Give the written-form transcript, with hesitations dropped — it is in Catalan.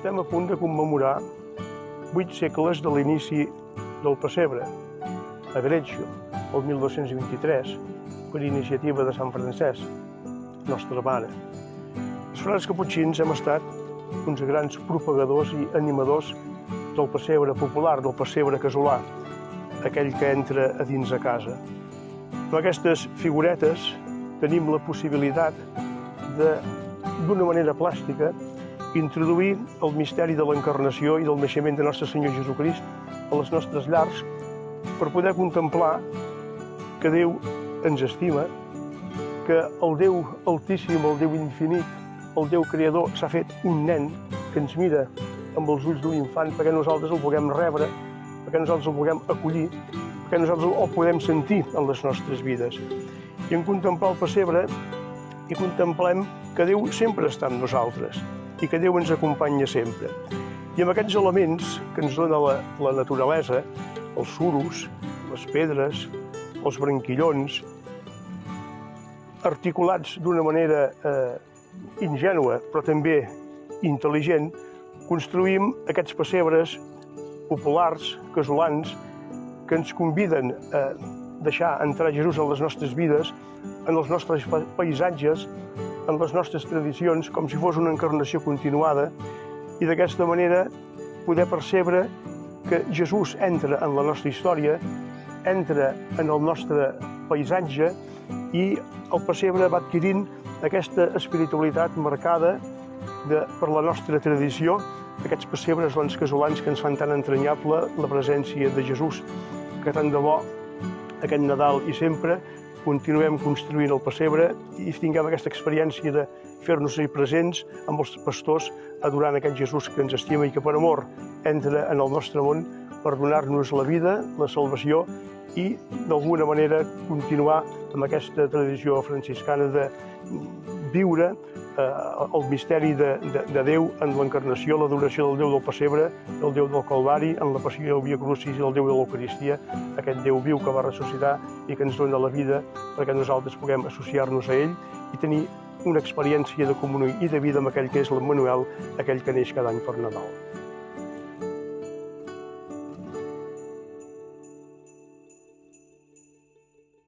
Estem a punt de commemorar 8 segles de l'inici del pessebre, a Greccio, el 1223, per iniciativa de Sant Francesc, nostra mare. Els frares caputxins hem estat uns grans propagadors i animadors del pessebre popular, del pessebre casolà, aquell que entra a dins a casa. Amb aquestes figuretes tenim la possibilitat d'una manera plàstica, introduir el misteri de l'encarnació i del naixement de Nostre Senyor Jesucrist a les nostres llars per poder contemplar que Déu ens estima, que el Déu Altíssim, el Déu Infinit, el Déu Creador s'ha fet un nen que ens mira amb els ulls d'un infant perquè nosaltres el vulguem rebre, perquè nosaltres el vulguem acollir, perquè nosaltres el podem sentir en les nostres vides. I en contemplar el pessebre hi contemplem que Déu sempre està amb nosaltres i que Déu ens acompanya sempre. I amb aquests elements que ens dona la naturalesa, els suros, les pedres, els branquillons, articulats d'una manera ingènua però també intel·ligent, construïm aquests pessebres populars, casolans, que ens conviden a deixar entrar Jesús en les nostres vides, en els nostres paisatges, en les nostres tradicions, com si fos una encarnació continuada, i d'aquesta manera poder percebre que Jesús entra en la nostra història, entra en el nostre paisatge, i el pessebre va adquirint aquesta espiritualitat marcada per la nostra tradició, aquests pessebres casolans que ens fan tan entranyable la presència de Jesús, que tant de bo aquest Nadal i sempre continuem construint el pessebre i tinguem aquesta experiència de fer-nos-hi presents amb els pastors adorant aquest Jesús que ens estima i que per amor entra en el nostre món per donar-nos la vida, la salvació i d'alguna manera continuar amb aquesta tradició franciscana de viure el misteri de Déu en l'encarnació, l'adoració del Déu del pessebre, del Déu del Calvari, en la passió del Via Crucis i del Déu de l'Eucaristia, aquest Déu viu que va ressuscitar i que ens dona la vida perquè nosaltres puguem associar-nos a ell i tenir una experiència de comunió i de vida amb aquell que és l'Emmanuel, aquell que neix cada any per Nadal.